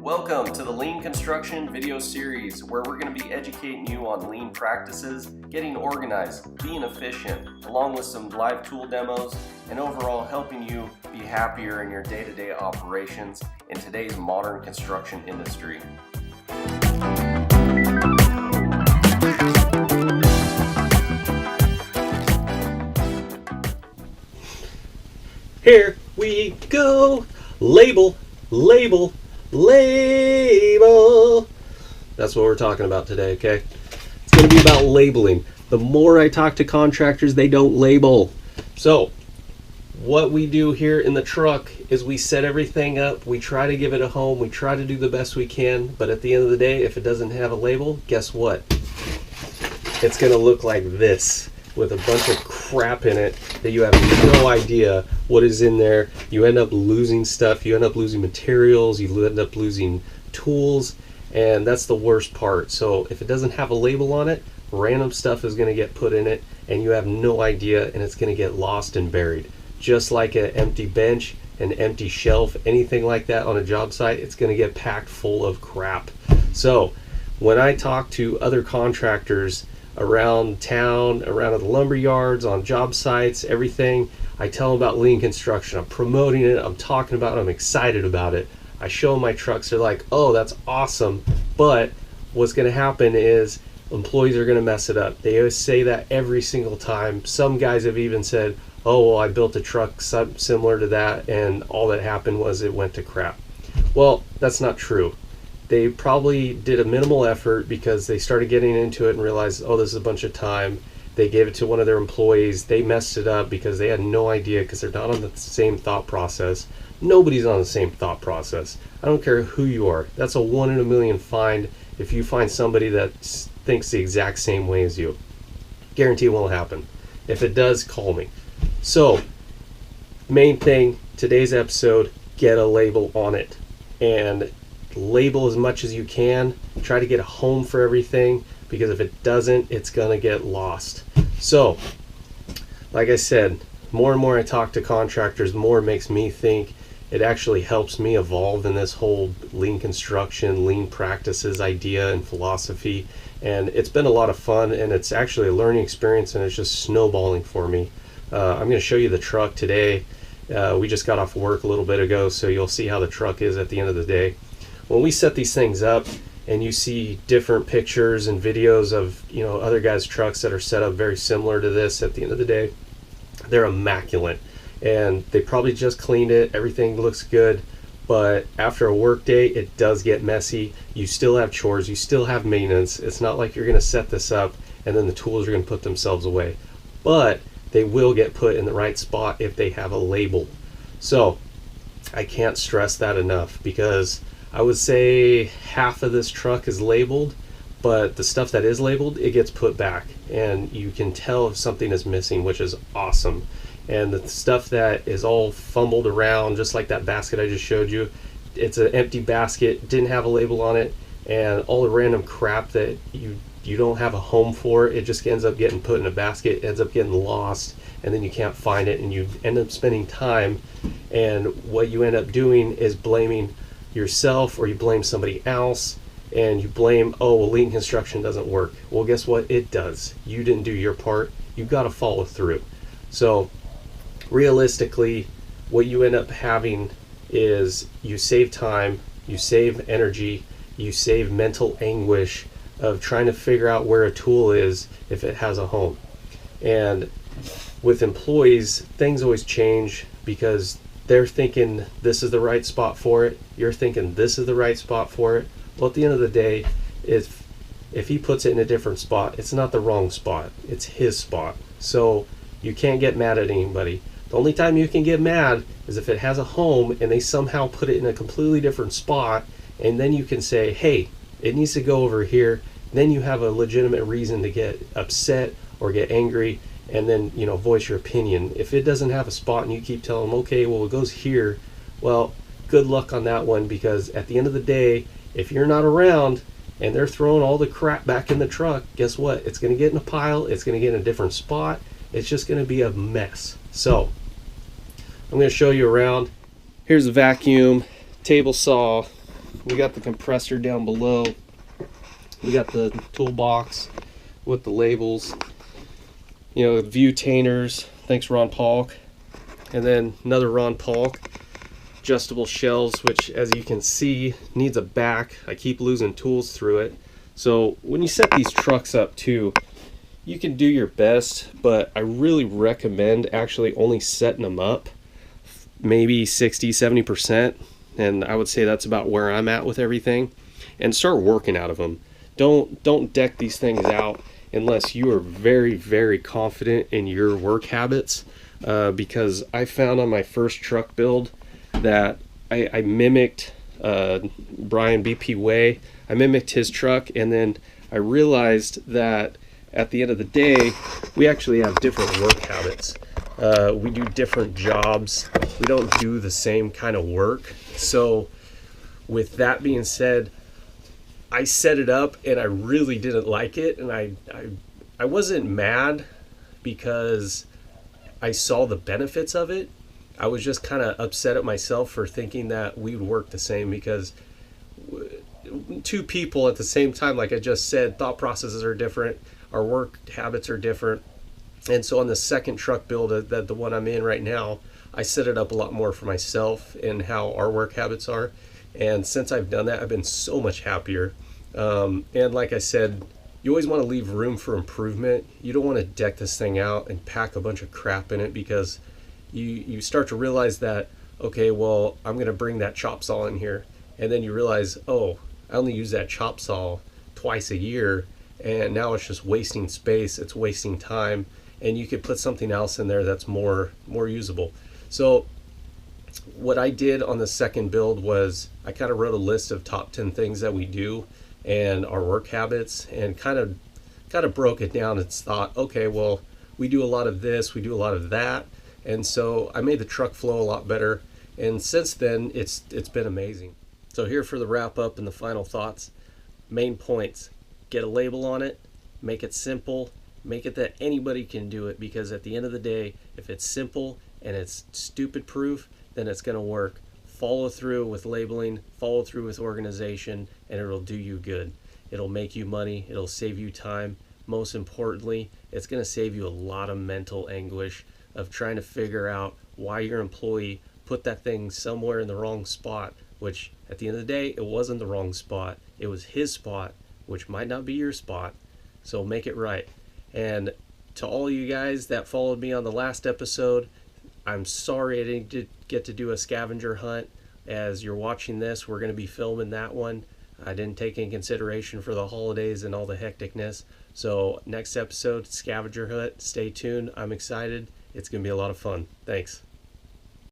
Welcome to the Lean Construction video series, where we're going to be educating you on lean practices, getting organized, being efficient, along with some live tool demos, and overall helping you be happier in your day-to-day operations in today's modern construction industry. Here we go. Label, label, label. That's what we're talking about today, okay? It's going to be about labeling. The more I talk to contractors, they don't label. So what we do here in the truck is we set everything up. We try to give it a home. We try to do the best we can. But at the end of the day, if it doesn't have a label, guess what? It's going to look like this, with a bunch of crap in it that you have no idea what is in there. You end up losing stuff, you end up losing materials, you end up losing tools, and that's the worst part. So if it doesn't have a label on it, random stuff is going to get put in it and you have no idea, and it's going to get lost and buried. Just like an empty bench, an empty shelf, anything like that on a job site, it's going to get packed full of crap. So when I talk to other contractors around town, around the lumber yards, on job sites, everything, I tell them about lean construction. I'm promoting it, I'm talking about it, I'm excited about it. I show them my trucks, they're like, oh, that's awesome. But what's going to happen is employees are going to mess it up. They always say that every single time. Some guys have even said, oh, well, I built a truck similar to that, and all that happened was it went to crap. Well, that's not true. They probably did a minimal effort because they started getting into it and realized, oh, this is a bunch of time. They gave it to one of their employees. They messed it up because they had no idea, because they're not on the same thought process. Nobody's on the same thought process. I don't care who you are. That's a 1 in a million find if you find somebody that thinks the exact same way as you. Guarantee it won't happen. If it does, call me. So, main thing, today's episode, get a label on it. And label as much as you can. Try to get a home for everything, because if it doesn't, it's gonna get lost. So like I said, more and more I talk to contractors, the more it makes me think. It actually helps me evolve in this whole lean construction, lean practices idea and philosophy, and it's been a lot of fun, and it's actually a learning experience, and it's just snowballing for me. I'm going to show you the truck today. We just got off work a little bit ago, so you'll see how the truck is at the end of the day. When we set these things up and you see different pictures and videos of, other guys' trucks that are set up very similar to this, at the end of the day, they're immaculate. And they probably just cleaned it, everything looks good, but after a work day, it does get messy. You still have chores, you still have maintenance. It's not like you're gonna set this up and then the tools are gonna put themselves away. But they will get put in the right spot if they have a label. So I can't stress that enough, because I would say half of this truck is labeled, but the stuff that is labeled, it gets put back, and you can tell if something is missing, which is awesome. And the stuff that is all fumbled around, just like that basket I just showed you, it's an empty basket, didn't have a label on it, and all the random crap that you don't have a home for, it just ends up getting put in a basket, ends up getting lost, and then you can't find it, and you end up spending time, and what you end up doing is blaming yourself, or you blame somebody else, and you blame, oh, well, lean construction doesn't work. Well, guess what? It does. You didn't do your part. You've got to follow through. So realistically, what you end up having is you save time, you save energy, you save mental anguish of trying to figure out where a tool is if it has a home. And with employees, things always change, because they're thinking this is the right spot for it, you're thinking this is the right spot for it. Well, at the end of the day, if he puts it in a different spot, it's not the wrong spot, it's his spot. So you can't get mad at anybody. The only time you can get mad is if it has a home and they somehow put it in a completely different spot, and then you can say, hey, it needs to go over here. Then you have a legitimate reason to get upset or get angry, and then voice your opinion. If it doesn't have a spot and you keep telling them, okay, well, it goes here, well, good luck on that one, because at the end of the day, if you're not around and they're throwing all the crap back in the truck, guess what? It's going to get in a pile, it's going to get in a different spot, it's just going to be a mess. So I'm going to show you around. Here's a vacuum, table saw, we got the compressor down below. We got the toolbox with the labels. You know, View-tainers. Thanks, Ron Paulk. And then another Ron Paulk. Adjustable shelves, which as you can see needs a back. I keep losing tools through it. So when you set these trucks up too, you can do your best, but I really recommend actually only setting them up maybe 60-70%, and I would say that's about where I'm at with everything, and start working out of them. Don't deck these things out unless you are very, very confident in your work habits, because I found on my first truck build that I mimicked Brian BP Way. I mimicked his truck, and then I realized that at the end of the day, we actually have different work habits. We do different jobs. We don't do the same kind of work. So with that being said, I set it up and I really didn't like it, and I wasn't mad because I saw the benefits of it. I was just kind of upset at myself for thinking that we would work the same, because two people at the same time, like I just said, thought processes are different, our work habits are different. And so on the second truck build, that the one I'm in right now, I set it up a lot more for myself and how our work habits are. And since I've done that, I've been so much happier. And like I said, you always want to leave room for improvement. You don't want to deck this thing out and pack a bunch of crap in it, because you start to realize that, okay, well, I'm going to bring that chop saw in here. And then you realize, oh, I only use that chop saw twice a year, and now it's just wasting space, it's wasting time, and you could put something else in there that's more usable. So what I did on the second build was I kind of wrote a list of top 10 things that we do and our work habits, and kind of broke it down and thought, okay, well, we do a lot of this, we do a lot of that. And so I made the truck flow a lot better, and since then it's been amazing. So here for the wrap up and the final thoughts. Main points: get a label on it, make it simple, make it that anybody can do it, because at the end of the day, if it's simple and it's stupid proof, then it's going to work. Follow through with labeling, follow through with organization, and it'll do you good. It'll make you money, it'll save you time. Most importantly, it's going to save you a lot of mental anguish of trying to figure out why your employee put that thing somewhere in the wrong spot, which at the end of the day, it wasn't the wrong spot. It was his spot, which might not be your spot. So make it right. And to all you guys that followed me on the last episode, I'm sorry I didn't get to do a scavenger hunt. As you're watching this, we're going to be filming that one. I didn't take in consideration for the holidays and all the hecticness. So next episode, scavenger hunt. Stay tuned. I'm excited. It's going to be a lot of fun. Thanks.